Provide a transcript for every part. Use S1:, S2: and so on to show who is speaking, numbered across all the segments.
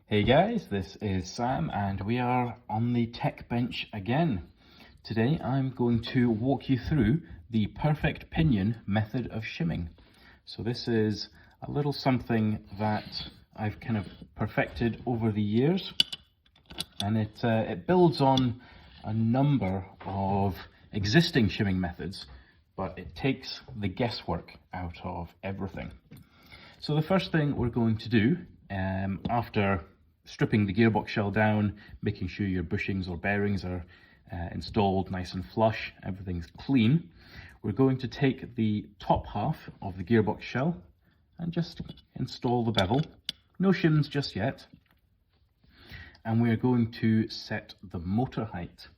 S1: Hey guys, this is Sam and we are on the tech bench again. Today I'm going to walk you through the Perfect Pinion method of shimming. So this is a little something that I've kind of perfected over the years, and it builds on a number of existing shimming methods, but it takes the guesswork out of everything. So the first thing we're going to do, after stripping the gearbox shell down, making sure your bushings or bearings are installed nice and flush, everything's clean, we're going to take the top half of the gearbox shell and just install the bevel. No shims just yet. And we're going to set the motor height.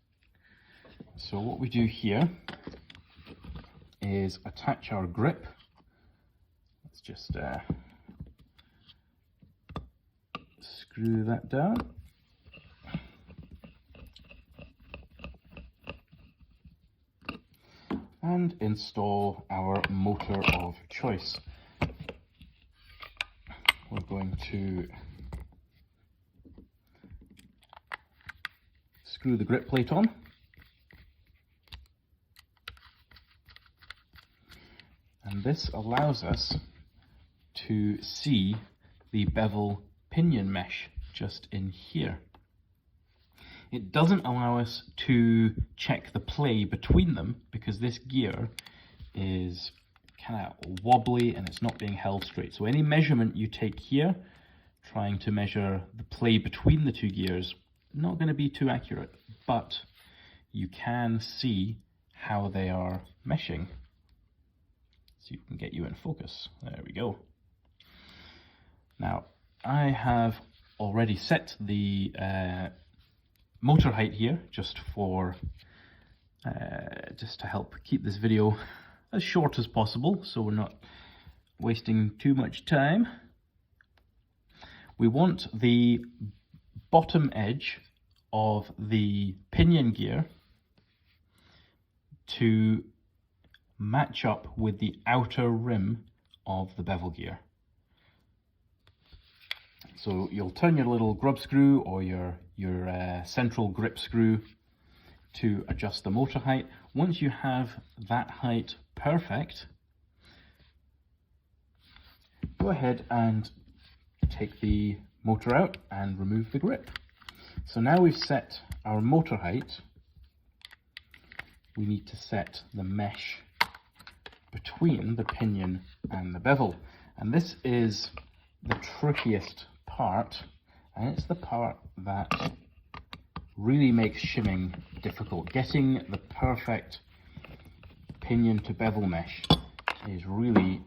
S1: So what we do here is attach our grip. Let's just screw that down. And install our motor of choice. We're going to screw the grip plate on. And this allows us to see the bevel pinion mesh just in here. It doesn't allow us to check the play between them because this gear is kind of wobbly and it's not being held straight. So any measurement you take here, trying to measure the play between the two gears, not going to be too accurate, but you can see how they are meshing. So you can get you in focus. There we go. Now, I have already set the motor height here just to help keep this video as short as possible, so we're not wasting too much time. We want the bottom edge of the pinion gear to match up with the outer rim of the bevel gear. So you'll turn your little grub screw or your central grip screw to adjust the motor height. Once you have that height perfect, go ahead and take the motor out and remove the grip. So now we've set our motor height, we need to set the mesh between the pinion and the bevel. And this is the trickiest part, and it's the part that really makes shimming difficult. Getting the perfect pinion to bevel mesh is really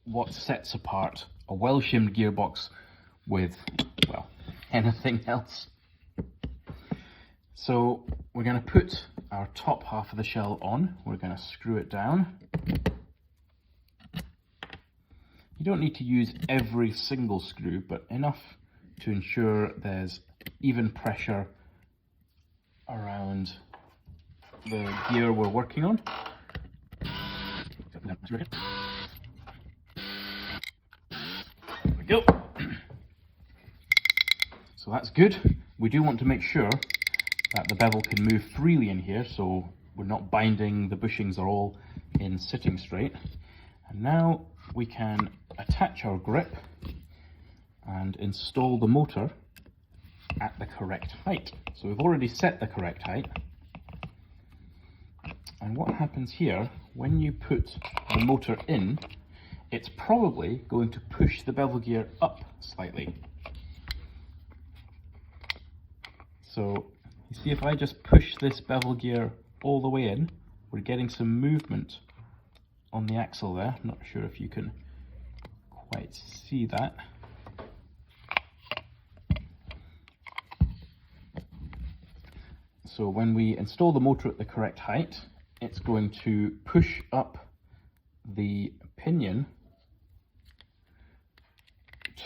S1: what sets apart a well-shimmed gearbox with, well, anything else. So we're going to put our top half of the shell on. We're going to screw it down. You don't need to use every single screw, but enough to ensure there's even pressure around the gear we're working on. There we go. So that's good. We do want to make sure that the bevel can move freely in here, so we're not binding, the bushings are all in sitting straight. And now we can attach our grip and install the motor at the correct height. So we've already set the correct height. And what happens here, when you put the motor in, it's probably going to push the bevel gear up slightly. So you see, if I just push this bevel gear all the way in, we're getting some movement on the axle there. I'm not sure if you can quite see that. So when we install the motor at the correct height, it's going to push up the pinion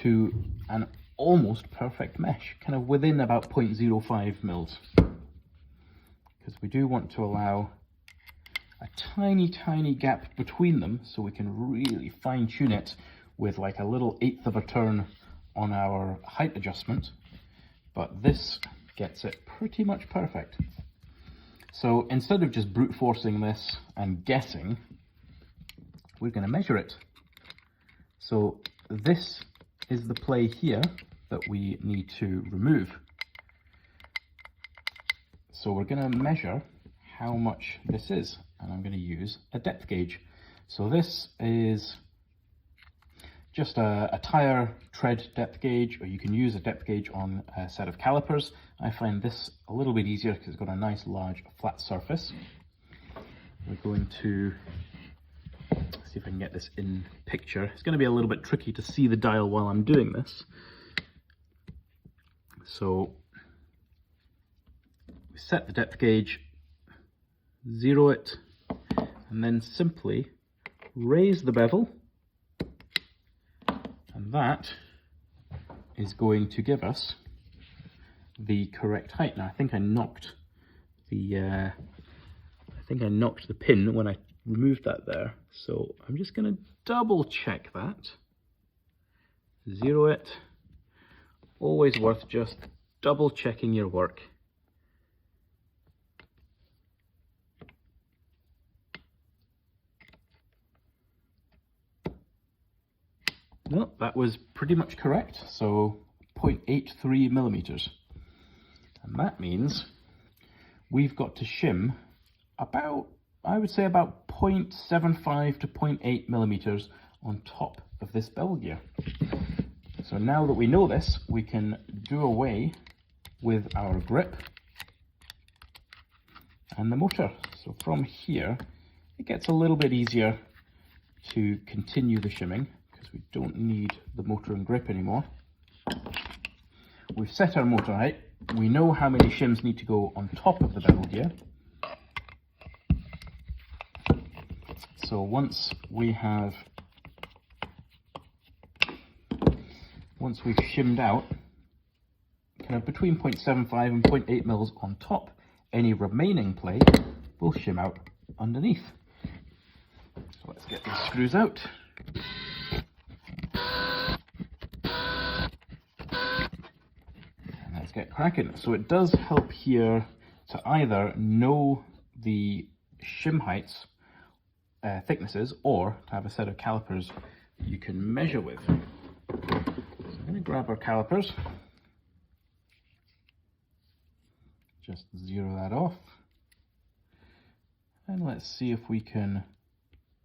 S1: to an almost perfect mesh, kind of within about 0.05 mils. Because we do want to allow a tiny gap between them so we can really fine tune it with like a little 1/8 of a turn on our height adjustment, but this gets it pretty much perfect. So instead of just brute forcing this and guessing, we're going to measure it. So this is the play here that we need to remove. So we're going to measure how much this is, and I'm going to use a depth gauge. So this is just a tire tread depth gauge, or you can use a depth gauge on a set of calipers. I find this a little bit easier because it's got a nice large flat surface. We're going to see if I can get this in picture. It's going to be a little bit tricky to see the dial while I'm doing this. So we set the depth gauge, zero it, and then simply raise the bevel, and that is going to give us the correct height. Now I think I knocked the pin when I removed that there, so I'm just going to double check that. Zero it. Always worth just double checking your work. Well, that was pretty much correct, so 0.83 millimeters. And that means we've got to shim about, I would say about 0.75 to 0.8 millimeters on top of this bevel gear. So now that we know this, we can do away with our grip and the motor. So from here, it gets a little bit easier to continue the shimming, because we don't need the motor and grip anymore. We've set our motor height. We know how many shims need to go on top of the bevel gear. So once we've shimmed out kind of between 0.75 and 0.8 mils on top, any remaining play will shim out underneath. So let's get these screws out. Let's get cracking. So it does help here to either know the shim heights, thicknesses, or to have a set of calipers you can measure with. So I'm going to grab our calipers, just zero that off, and let's see if we can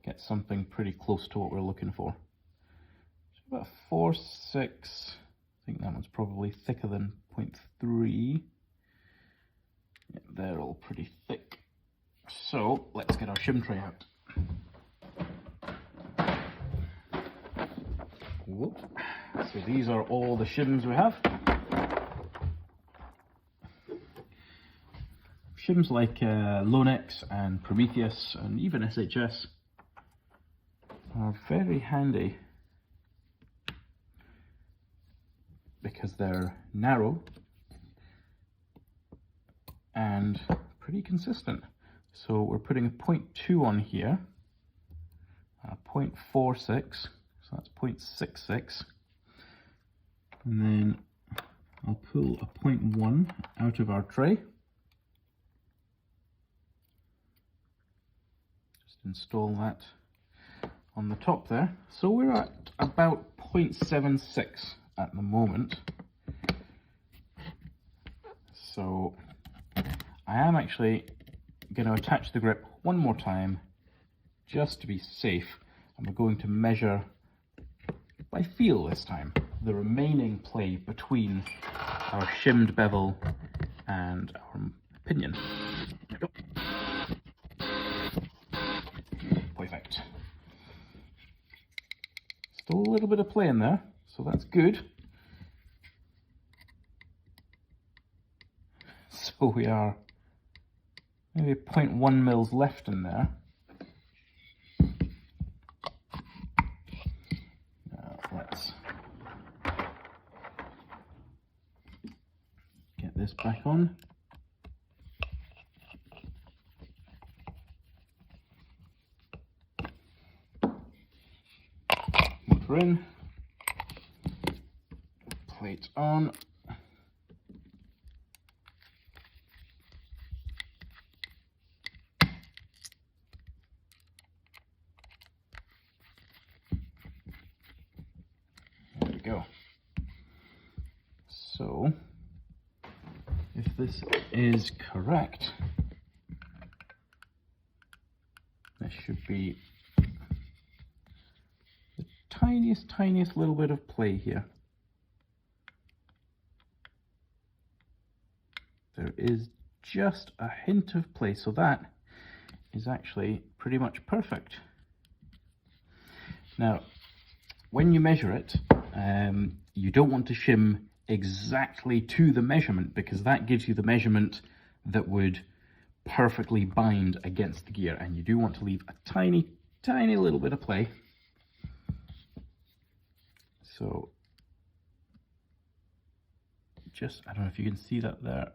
S1: get something pretty close to what we're looking for. So about 4.6. I think that one's probably thicker than 0.3. Yeah, they're all pretty thick. So let's get our shim tray out. Whoop. So these are all the shims we have. Shims like Lonex and Prometheus and even SHS are very handy because they're narrow and pretty consistent. So we're putting a 0.2 on here, a 0.46, so that's 0.66, and then I'll pull a 0.1 out of our tray. Just install that on the top there. So we're at about 0.76 at the moment. So I am actually going to attach the grip one more time just to be safe, and we're going to measure by feel this time the remaining play between our shimmed bevel and our pinion. There we go. Perfect. Still a little bit of play in there, so that's good. So we are maybe 0.1 mils left in there. Now let's get this back on. Motor in. Light on. There we go. So, if this is correct, this should be the tiniest little bit of play here. There is just a hint of play, so that is actually pretty much perfect. Now, when you measure it, you don't want to shim exactly to the measurement, because that gives you the measurement that would perfectly bind against the gear, and you do want to leave a tiny little bit of play. So just, I don't know if you can see that there,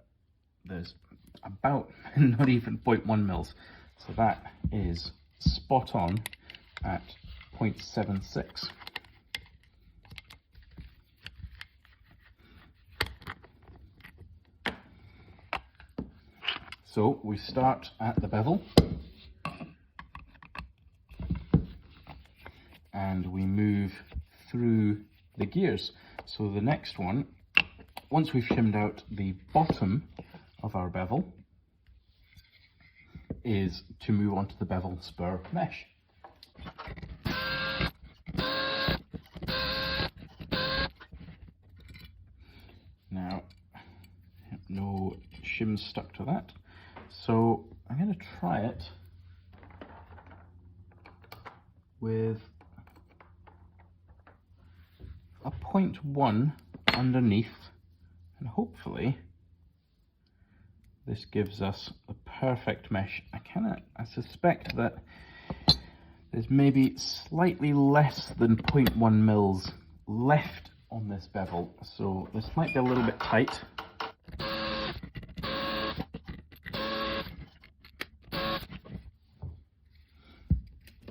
S1: there's about not even 0.1 mils, so that is spot on at 0.76. So we start at the bevel and we move through the gears. So the next one, once we've shimmed out the bottom of our bevel, is to move on to the bevel spur mesh. Now, no shims stuck to that. So I'm going to try it with a 0.1 underneath, and hopefully this gives us a perfect mesh. I suspect that there's maybe slightly less than 0.1 mils left on this bevel, so this might be a little bit tight.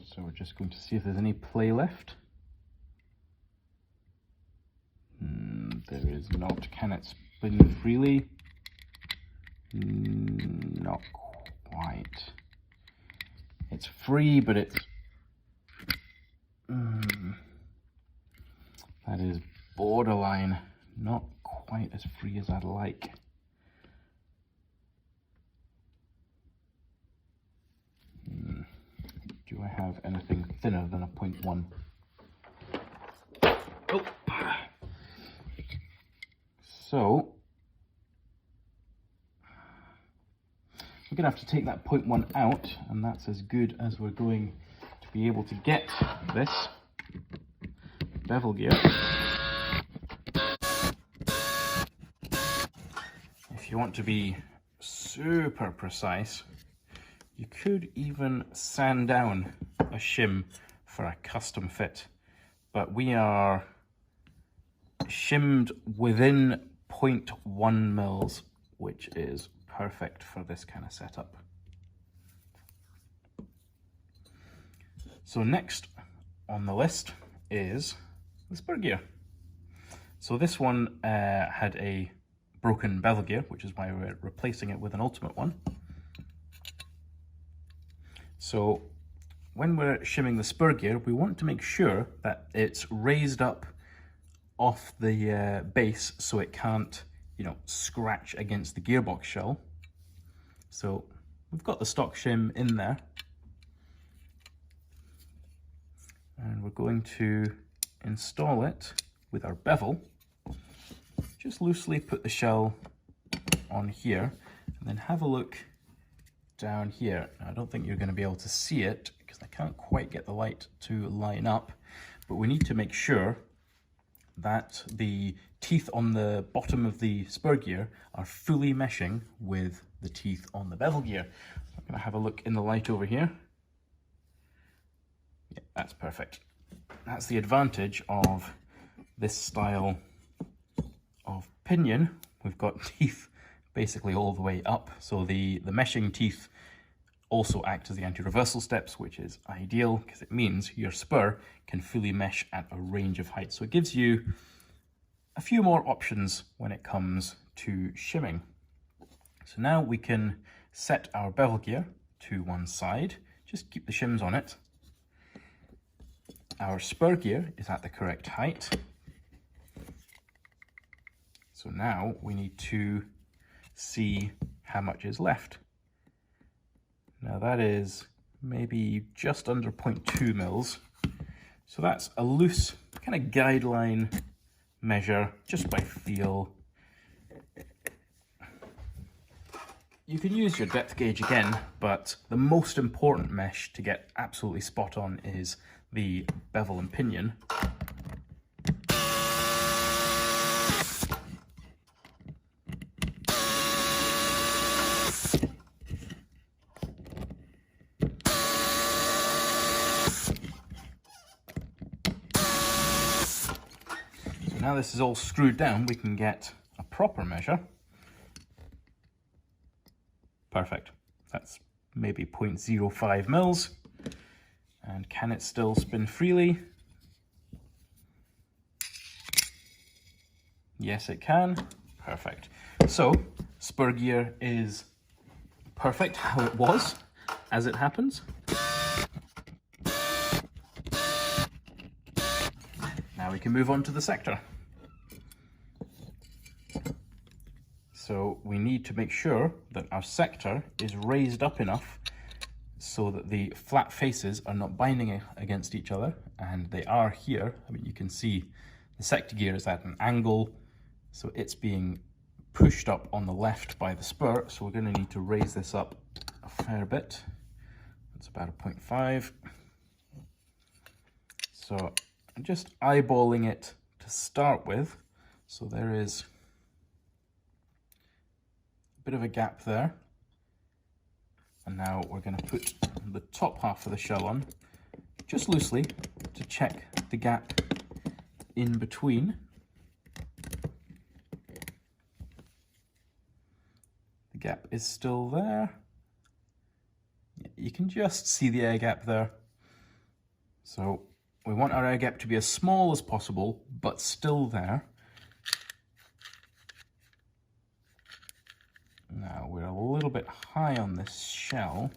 S1: So we're just going to see if there's any play left. There is not. Can it spin freely? Not quite. It's free, but it's... that is borderline. Not quite as free as I'd like. Do I have anything thinner than a 0.1? Oh. So we're going to have to take that 0.1 out, and that's as good as we're going to be able to get this bevel gear. If you want to be super precise, you could even sand down a shim for a custom fit, but we are shimmed within 0.1 mils, which is perfect for this kind of setup. So next on the list is the spur gear. So this one had a broken bevel gear, which is why we're replacing it with an ultimate one. So when we're shimming the spur gear, we want to make sure that it's raised up off the base so it can't, scratch against the gearbox shell. So we've got the stock shim in there, and we're going to install it with our bevel. Just loosely put the shell on here, and then have a look down here. Now, I don't think you're going to be able to see it because I can't quite get the light to line up, but we need to make sure that the teeth on the bottom of the spur gear are fully meshing with the teeth on the bevel gear. So I'm going to have a look in the light over here. Yeah, that's perfect. That's the advantage of this style of pinion. We've got teeth basically all the way up, so the meshing teeth also act as the anti-reversal steps, which is ideal because it means your spur can fully mesh at a range of heights. So it gives you a few more options when it comes to shimming. So now we can set our bevel gear to one side, just keep the shims on it. Our spur gear is at the correct height. So now we need to see how much is left. Now that is maybe just under 0.2 mils. So that's a loose kind of guideline measure, just by feel. You can use your depth gauge again, but the most important mesh to get absolutely spot on is the bevel and pinion. So now this is all screwed down, we can get a proper measure. Perfect. That's maybe 0.05 mils. And can it still spin freely? Yes, it can. Perfect. So, spur gear is perfect how it was, as it happens. Now we can move on to the sector. So we need to make sure that our sector is raised up enough so that the flat faces are not binding against each other, and they are here. I mean, you can see the sector gear is at an angle, so it's being pushed up on the left by the spur, so we're going to need to raise this up a fair bit. It's about a 0.5. So I'm just eyeballing it to start with, so there is bit of a gap there, and now we're going to put the top half of the shell on just loosely to check the gap in between. The gap is still there. You can just see the air gap there. So we want our air gap to be as small as possible, but still there. Now we're a little bit high on this shell,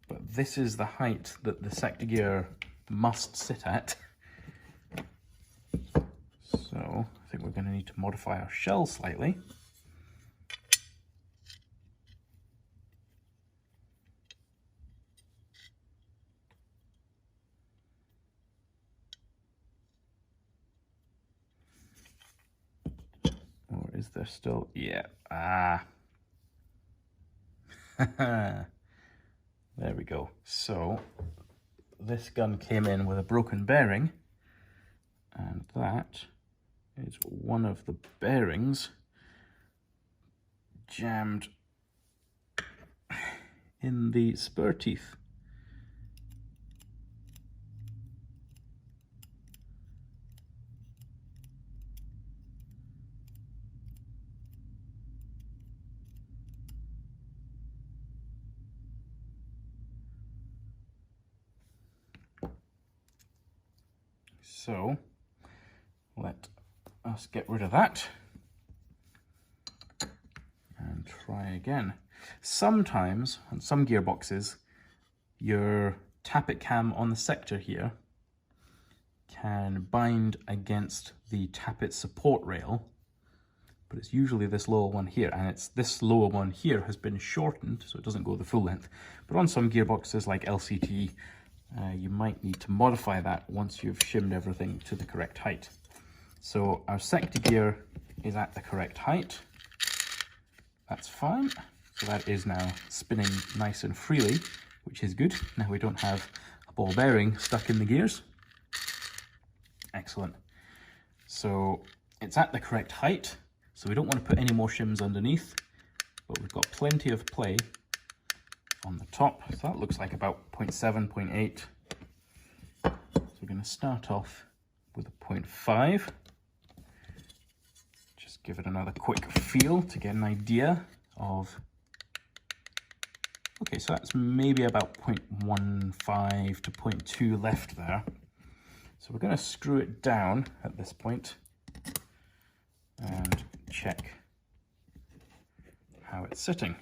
S1: but this is the height that the sector gear must sit at. So I think we're going to need to modify our shell slightly. Or is there still? Yeah. There we go. So this gun came in with a broken bearing, and that is one of the bearings jammed in the spur teeth. So let us get rid of that and try again. Sometimes on some gearboxes, your tappet cam on the sector here can bind against the tappet support rail, but it's usually this lower one here, and it's this lower one here has been shortened so it doesn't go the full length. But on some gearboxes like LCT, you might need to modify that once you've shimmed everything to the correct height. So our sector gear is at the correct height. That's fine. So that is now spinning nice and freely, which is good. Now we don't have a ball bearing stuck in the gears. Excellent. So it's at the correct height. So we don't want to put any more shims underneath, but we've got plenty of play on the top. So that looks like about 0.7, 0.8. So we're going to start off with a 0.5. Just give it another quick feel to get an idea of, okay, so that's maybe about 0.15 to 0.2 left there. So we're going to screw it down at this point. and check how it's sitting.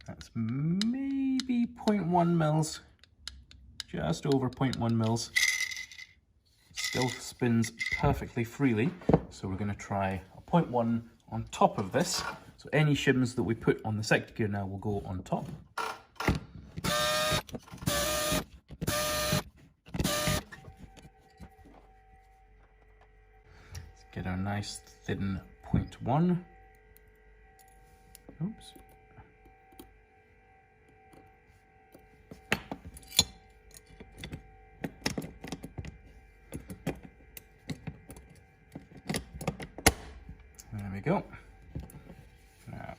S1: That's maybe 0.1 mils, just over 0.1 mils. Still spins perfectly freely, so we're going to try a 0.1 on top of this. So any shims that we put on the sector gear now will go on top. Let's get our nice thin 0.1. Oops. There we go. Now,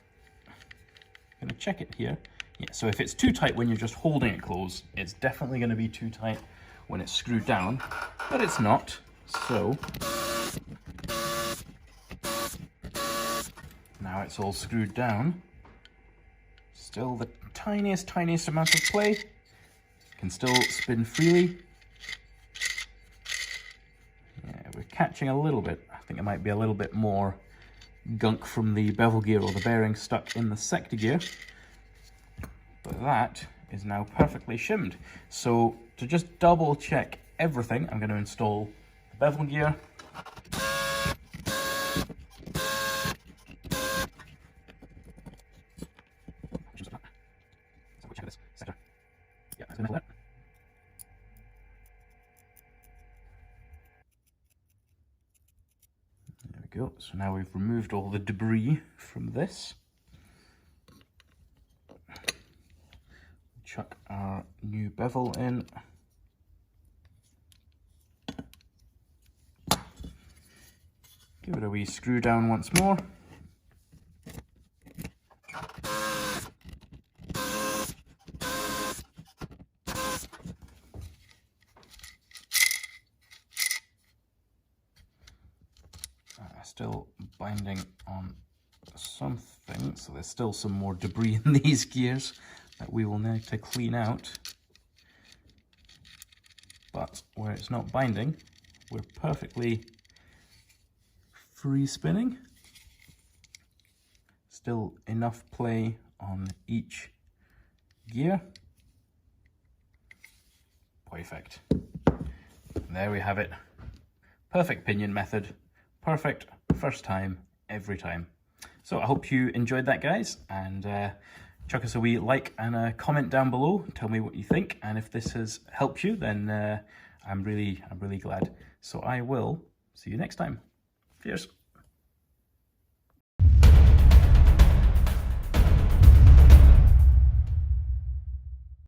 S1: I'm going to check it here. Yeah, so if it's too tight when you're just holding it closed, it's definitely going to be too tight when it's screwed down, but it's not. So now it's all screwed down. Still the tiniest amount of play. Can still spin freely. Yeah, we're catching a little bit. I think it might be a little bit more gunk from the bevel gear or the bearing stuck in the sector gear. But that is now perfectly shimmed. So to just double check everything, I'm going to install the bevel gear. There we go. So now we've removed all the debris from this. Chuck our new bevel in. Give it a wee screw down once more. Still binding on something, so there's still some more debris in these gears that we will need to clean out. But where it's not binding, we're perfectly free spinning. Still enough play on each gear. Perfect. There we have it. Perfect pinion method. Perfect first time, every time. So I hope you enjoyed that, guys, and chuck us a wee like and a comment down below. Tell me what you think, and if this has helped you, then I'm really glad. So I will see you next time. Cheers.